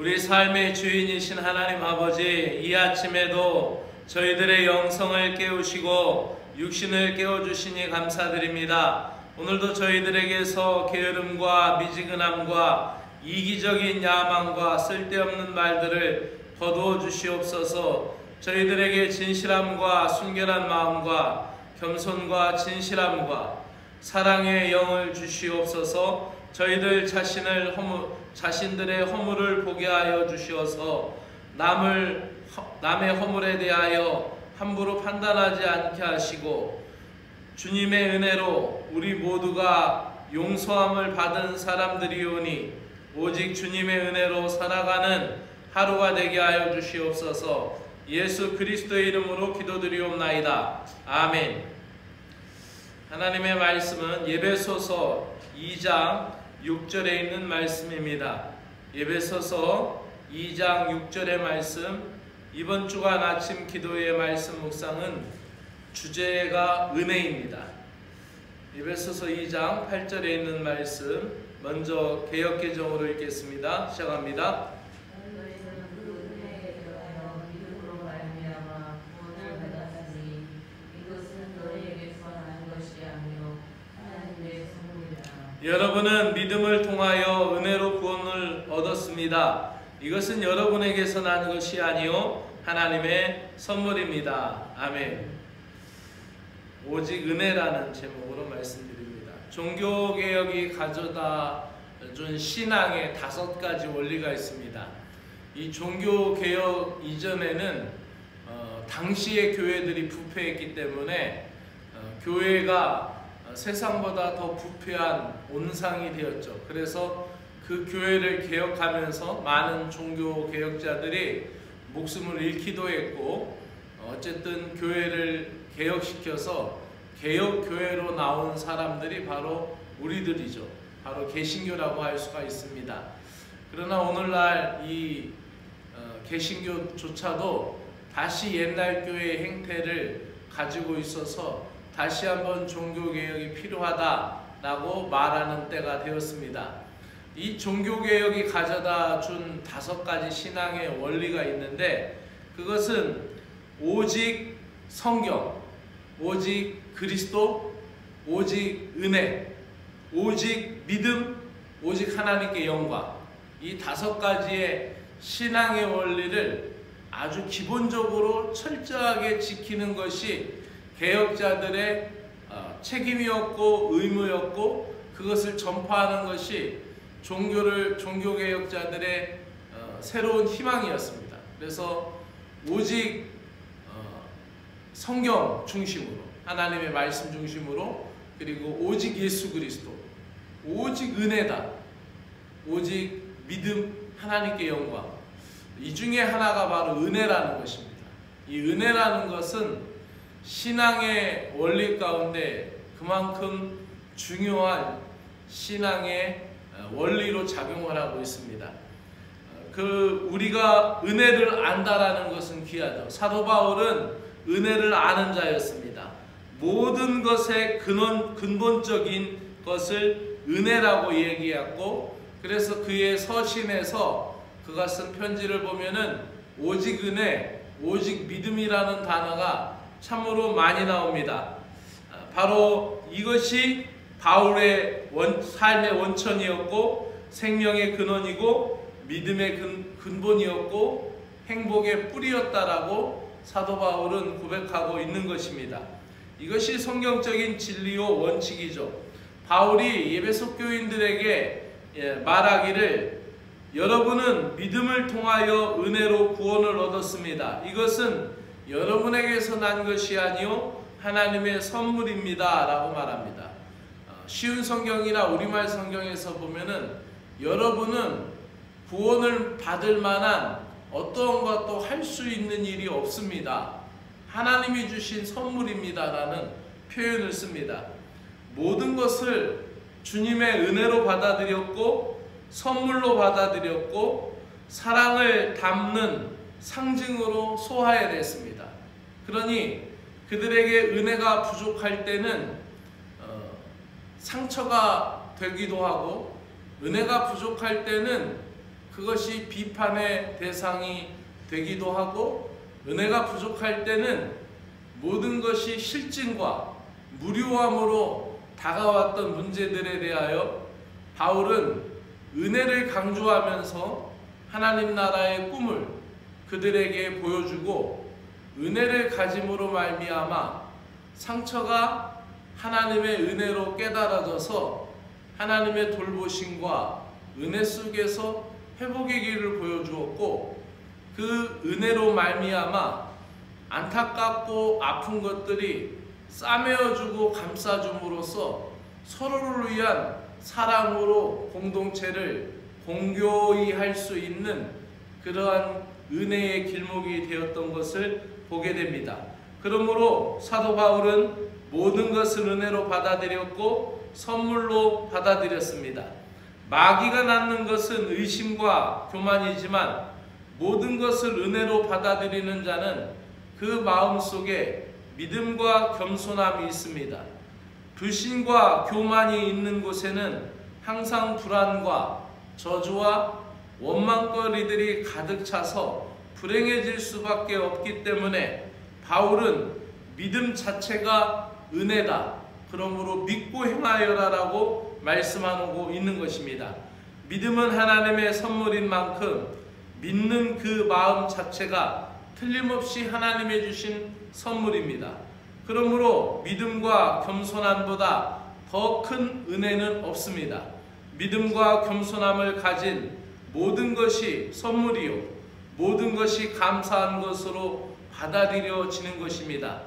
우리 삶의 주인이신 하나님 아버지, 이 아침에도 저희들의 영성을 깨우시고 육신을 깨워주시니 감사드립니다. 오늘도 저희들에게서 게으름과 미지근함과 이기적인 야망과 쓸데없는 말들을 거두어 주시옵소서. 저희들에게 진실함과 순결한 마음과 겸손과 진실함과 사랑의 영을 주시옵소서. 저희들 자신들의 허물을 보게 하여 주시어서 남의 허물에 대하여 함부로 판단하지 않게 하시고, 주님의 은혜로 우리 모두가 용서함을 받은 사람들이오니 오직 주님의 은혜로 살아가는 하루가 되게 하여 주시옵소서. 예수 그리스도의 이름으로 기도드리옵나이다. 아멘. 하나님의 말씀은 에베소서 2장 6절에 있는 말씀입니다. 에베소서 2장 6절의 말씀, 이번 주간 아침 기도의 말씀 묵상은 주제가 은혜입니다. 에베소서 2장 8절에 있는 말씀, 먼저 개역개정으로 읽겠습니다. 시작합니다. 여러분은 믿음을 통하여 은혜로 구원을 얻었습니다. 이것은 여러분에게서 난 것이 아니요 하나님의 선물입니다. 아멘. 오직 은혜라는 제목으로 말씀드립니다. 종교개혁이 가져다 준 신앙의 5가지 원리가 있습니다. 이 종교개혁 이전에는 당시의 교회들이 부패했기 때문에 교회가 세상보다 더 부패한 온상이 되었죠. 그래서 그 교회를 개혁하면서 많은 종교 개혁자들이 목숨을 잃기도 했고, 어쨌든 교회를 개혁시켜서 개혁교회로 나온 사람들이 바로 우리들이죠. 바로 개신교라고 할 수가 있습니다. 그러나 오늘날 이 개신교조차도 다시 옛날 교회의 행태를 가지고 있어서 다시 한번 종교개혁이 필요하다라고 말하는 때가 되었습니다. 이 종교개혁이 가져다 준 5가지 신앙의 원리가 있는데, 그것은 오직 성경, 오직 그리스도, 오직 은혜, 오직 믿음, 오직 하나님께 영광, 이 5가지의 신앙의 원리를 아주 기본적으로 철저하게 지키는 것이 개혁자들의 책임이었고 의무였고, 그것을 전파하는 것이 종교개혁자들의 새로운 희망이었습니다. 그래서 오직 성경 중심으로, 하나님의 말씀 중심으로, 그리고 오직 예수 그리스도, 오직 은혜다, 오직 믿음, 하나님께 영광, 이 중에 하나가 바로 은혜라는 것입니다. 이 은혜라는 것은 신앙의 원리 가운데 그만큼 중요한 신앙의 원리로 작용을 하고 있습니다. 우리가 은혜를 안다라는 것은 귀하죠. 사도 바울은 은혜를 아는 자였습니다. 모든 것의 근본적인 것을 은혜라고 얘기했고, 그래서 그의 서신에서 그가 쓴 편지를 보면은 오직 은혜, 오직 믿음이라는 단어가 참으로 많이 나옵니다. 바로 이것이 바울의 삶의 원천이었고, 생명의 근원이고, 믿음의 근본이었고, 행복의 뿌리였다라고 사도 바울은 고백하고 있는 것입니다. 이것이 성경적인 진리요 원칙이죠. 바울이 에베소 교인들에게 말하기를, 여러분은 믿음을 통하여 은혜로 구원을 얻었습니다. 이것은 여러분에게서 난 것이 아니요 하나님의 선물입니다 라고 말합니다. 쉬운 성경이나 우리말 성경에서 보면은 여러분은 구원을 받을 만한 어떤 것도 할 수 있는 일이 없습니다. 하나님이 주신 선물입니다 라는 표현을 씁니다. 모든 것을 주님의 은혜로 받아들였고, 선물로 받아들였고, 사랑을 담는 상징으로 소화해야 됐습니다. 그러니 그들에게 은혜가 부족할 때는 상처가 되기도 하고, 은혜가 부족할 때는 그것이 비판의 대상이 되기도 하고, 은혜가 부족할 때는 모든 것이 실증과 무료함으로 다가왔던 문제들에 대하여 바울은 은혜를 강조하면서 하나님 나라의 꿈을 그들에게 보여주고, 은혜를 가짐으로 말미암아 상처가 하나님의 은혜로 깨달아져서 하나님의 돌보심과 은혜 속에서 회복의 길을 보여주었고, 그 은혜로 말미암아 안타깝고 아픈 것들이 싸매어주고 감싸줌으로써 서로를 위한 사랑으로 공동체를 공교히 할 수 있는 그러한 은혜의 길목이 되었던 것을 보게 됩니다. 그러므로 사도 바울은 모든 것을 은혜로 받아들였고 선물로 받아들였습니다. 마귀가 낳는 것은 의심과 교만이지만 모든 것을 은혜로 받아들이는 자는 그 마음속에 믿음과 겸손함이 있습니다. 불신과 교만이 있는 곳에는 항상 불안과 저주와 원망거리들이 가득 차서 불행해질 수밖에 없기 때문에 바울은 믿음 자체가 은혜다, 그러므로 믿고 행하여라라고 말씀하고 있는 것입니다. 믿음은 하나님의 선물인 만큼 믿는 그 마음 자체가 틀림없이 하나님의 주신 선물입니다. 그러므로 믿음과 겸손함보다 더 큰 은혜는 없습니다. 믿음과 겸손함을 가진 모든 것이 선물이요, 모든 것이 감사한 것으로 받아들여지는 것입니다.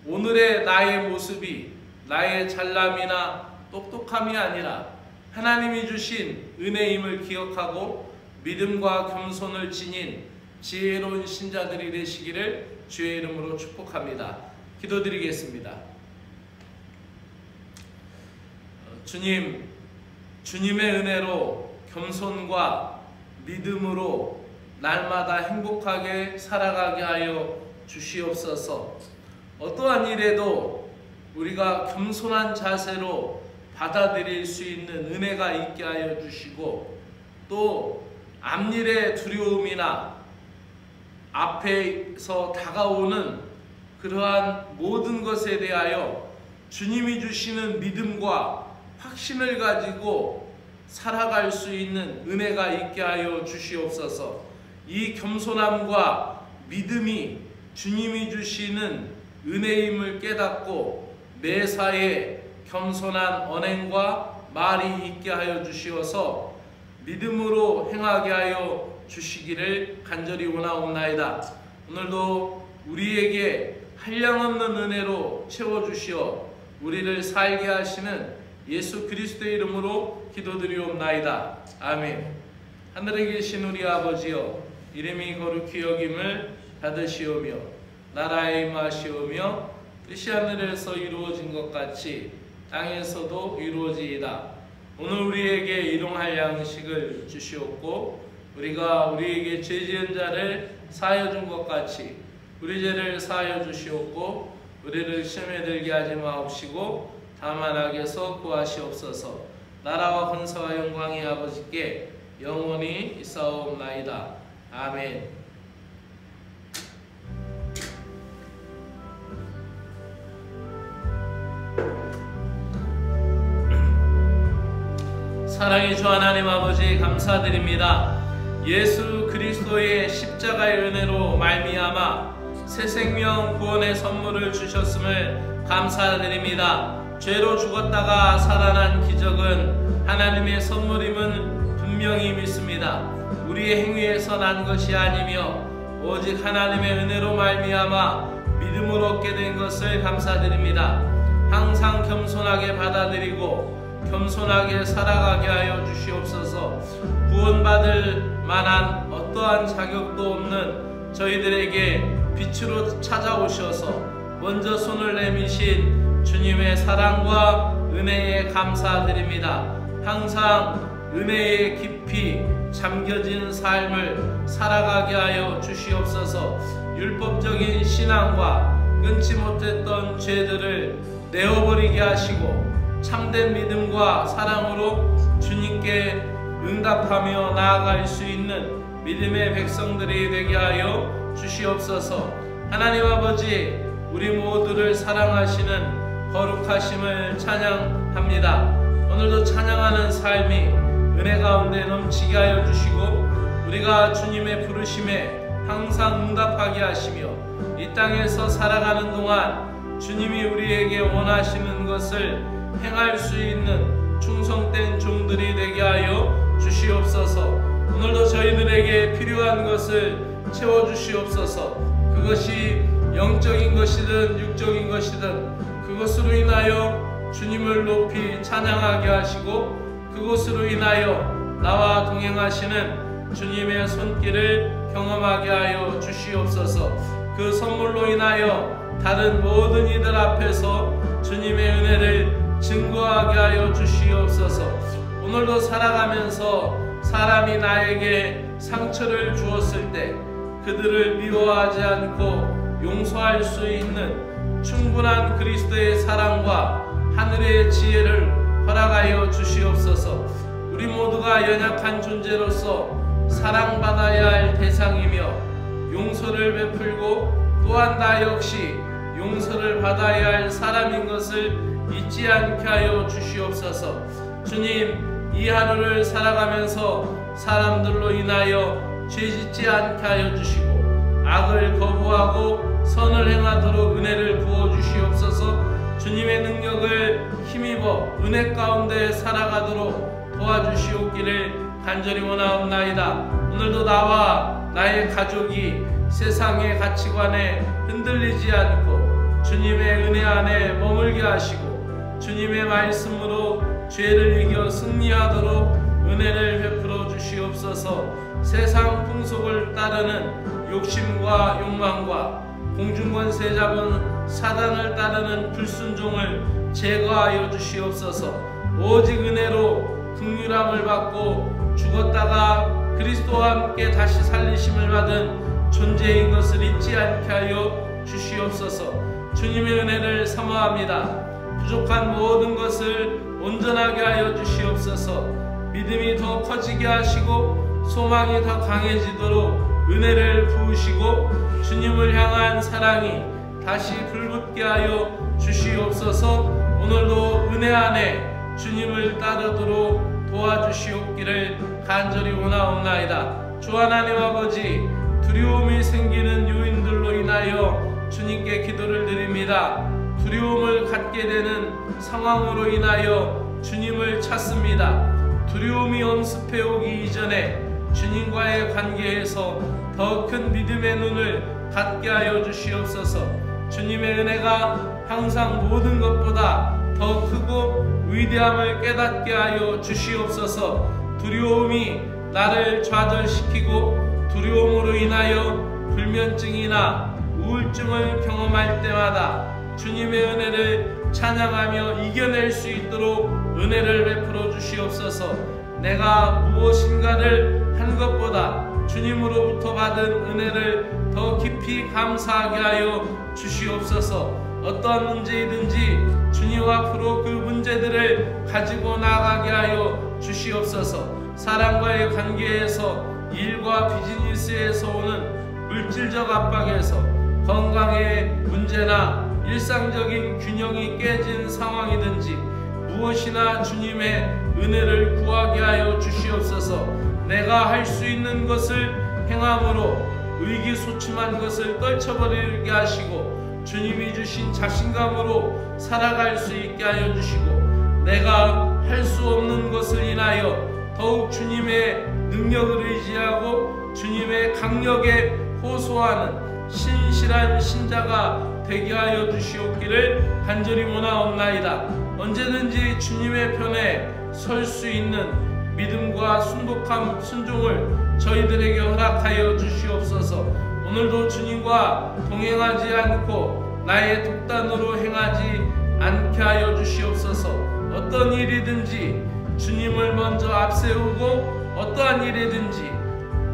오늘의 나의 모습이 나의 잘남이나 똑똑함이 아니라 하나님이 주신 은혜임을 기억하고 믿음과 겸손을 지닌 지혜로운 신자들이 되시기를 주의 이름으로 축복합니다. 기도드리겠습니다. 주님, 주님의 은혜로 겸손과 믿음으로 날마다 행복하게 살아가게 하여 주시옵소서. 어떠한 일에도 우리가 겸손한 자세로 받아들일 수 있는 은혜가 있게 하여 주시고, 또 앞일의 두려움이나 앞에서 다가오는 그러한 모든 것에 대하여 주님이 주시는 믿음과 확신을 가지고 살아갈 수 있는 은혜가 있게 하여 주시옵소서. 이 겸손함과 믿음이 주님이 주시는 은혜임을 깨닫고 매사에 겸손한 언행과 말이 있게 하여 주시어서 믿음으로 행하게 하여 주시기를 간절히 원하옵나이다. 오늘도 우리에게 한량없는 은혜로 채워주시어 우리를 살게 하시는 예수 그리스도의 이름으로 기도드리옵나이다. 아멘. 하늘에 계신 우리 아버지여, 이름이 거룩히 여김을 받으시오며 나라에 임하시오며 뜻이 하늘에서 이루어진 것 같이 땅에서도 이루어지이다. 오늘 우리에게 일용할 양식을 주시옵고, 우리가 우리에게 죄 지은 자를 사하여 준 것 같이 우리 죄를 사하여 주시옵고, 우리를 시험에 들게 하지 마옵시고 다만 악에서 구하시옵소서. 나라와 권세와 영광이 아버지께 영원히 있사옵나이다. 아멘. 사랑의 주 하나님 아버지, 감사드립니다. 예수 그리스도의 십자가의 은혜로 말미암아 새 생명 구원의 선물을 주셨음을 감사드립니다. 죄로 죽었다가 살아난 기적은 하나님의 선물임은 분명히 믿습니다. 우리의 행위에서 난 것이 아니며 오직 하나님의 은혜로 말미암아 믿음으로 얻게 된 것을 감사드립니다. 항상 겸손하게 받아들이고 겸손하게 살아가게 하여 주시옵소서. 구원받을 만한 어떠한 자격도 없는 저희들에게 빛으로 찾아오셔서 먼저 손을 내미신 주님의 사랑과 은혜에 감사드립니다. 항상 은혜에 깊이 잠겨진 삶을 살아가게 하여 주시옵소서. 율법적인 신앙과 끊지 못했던 죄들을 내어버리게 하시고 참된 믿음과 사랑으로 주님께 응답하며 나아갈 수 있는 믿음의 백성들이 되게 하여 주시옵소서. 하나님 아버지, 우리 모두를 사랑하시는 거룩하심을 찬양합니다. 오늘도 찬양하는 삶이 은혜 가운데 넘치게 하여 주시고 우리가 주님의 부르심에 항상 응답하게 하시며 이 땅에서 살아가는 동안 주님이 우리에게 원하시는 것을 행할 수 있는 충성된 종들이 되게 하여 주시옵소서. 오늘도 저희들에게 필요한 것을 채워주시옵소서. 그것이 영적인 것이든 육적인 것이든 그것으로 인하여 주님을 높이 찬양하게 하시고 그것으로 인하여 나와 동행하시는 주님의 손길을 경험하게 하여 주시옵소서. 그 선물로 인하여 다른 모든 이들 앞에서 주님의 은혜를 증거하게 하여 주시옵소서. 오늘도 살아가면서 사람이 나에게 상처를 주었을 때 그들을 미워하지 않고 용서할 수 있는 충분한 그리스도의 사랑과 하늘의 지혜를 허락하여 주시옵소서. 우리 모두가 연약한 존재로서 사랑받아야 할 대상이며 용서를 베풀고 또한 나 역시 용서를 받아야 할 사람인 것을 잊지 않게 하여 주시옵소서. 주님, 이 하루를 살아가면서 사람들로 인하여 죄짓지 않게 하여 주시고 악을 거부하고 선을 행하도록 은혜를 부어주시옵소서. 주님의 능력을 힘입어 은혜 가운데 살아가도록 도와주시옵기를 간절히 원하옵나이다. 오늘도 나와 나의 가족이 세상의 가치관에 흔들리지 않고 주님의 은혜 안에 머물게 하시고 주님의 말씀으로 죄를 이겨 승리하도록 은혜를 베풀어 주시옵소서. 세상 풍속을 따르는 욕심과 욕망과 공중권세 잡은 사단을 따르는 불순종을 제거하여 주시옵소서. 오직 은혜로 긍휼함을 받고 죽었다가 그리스도와 함께 다시 살리심을 받은 존재인 것을 잊지 않게 하여 주시옵소서. 주님의 은혜를 사모합니다. 부족한 모든 것을 온전하게 하여 주시옵소서. 믿음이 더 커지게 하시고 소망이 더 강해지도록 은혜를 부으시고 주님을 향한 사랑이 다시 불붙게 하여 주시옵소서. 오늘도 은혜 안에 주님을 따르도록 도와주시옵기를 간절히 원하옵나이다. 주 하나님 아버지, 두려움이 생기는 요인들로 인하여 주님께 기도를 드립니다. 두려움을 갖게 되는 상황으로 인하여 주님을 찾습니다. 두려움이 엄습해오기 이전에 주님과의 관계에서 더 큰 믿음의 눈을 갖게 하여 주시옵소서. 주님의 은혜가 항상 모든 것보다 더 크고 위대함을 깨닫게 하여 주시옵소서. 두려움이 나를 좌절시키고 두려움으로 인하여 불면증이나 우울증을 경험할 때마다 주님의 은혜를 찬양하며 이겨낼 수 있도록 은혜를 베풀어 주시옵소서. 내가 무엇인가를 한 것보다 주님으로부터 받은 은혜를 더 깊이 감사하게 하여 주시옵소서. 어떠한 문제이든지 주님 앞으로 그 문제들을 가지고 나가게 하여 주시옵소서. 사람과의 관계에서, 일과 비즈니스에서 오는 물질적 압박에서, 건강의 문제나 일상적인 균형이 깨진 상황이든지 무엇이나 주님의 은혜를 구하게 하여 주시옵소서. 내가 할 수 있는 것을 행함으로 의기소침한 것을 떨쳐버리게 하시고 주님이 주신 자신감으로 살아갈 수 있게 하여 주시고 내가 할 수 없는 것을 인하여 더욱 주님의 능력을 의지하고 주님의 강력에 호소하는 신실한 신자가 되게 하여 주시옵기를 간절히 원하옵나이다. 언제든지 주님의 편에 설 수 있는 믿음과 순복함, 순종을 저희들에게 허락하여 주시옵소서. 오늘도 주님과 동행하지 않고 나의 독단으로 행하지 않게 하여 주시옵소서. 어떤 일이든지 주님을 먼저 앞세우고 어떠한 일이든지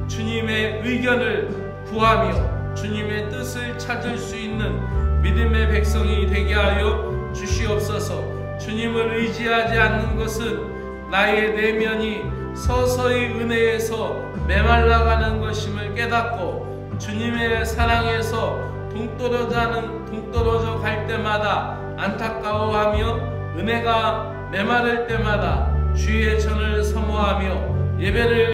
주님의 의견을 구하며 주님의 뜻을 찾을 수 있는 믿음의 백성이 되게 하여 주시옵소서. 주님을 의지하지 않는 것은 나의 내면이 서서히 은혜에서 메말라가는 것임을 깨닫고 주님의 사랑에서 동떨어져 갈 때마다 안타까워하며 은혜가 메마를 때마다 주의 전을 사모하며 예배를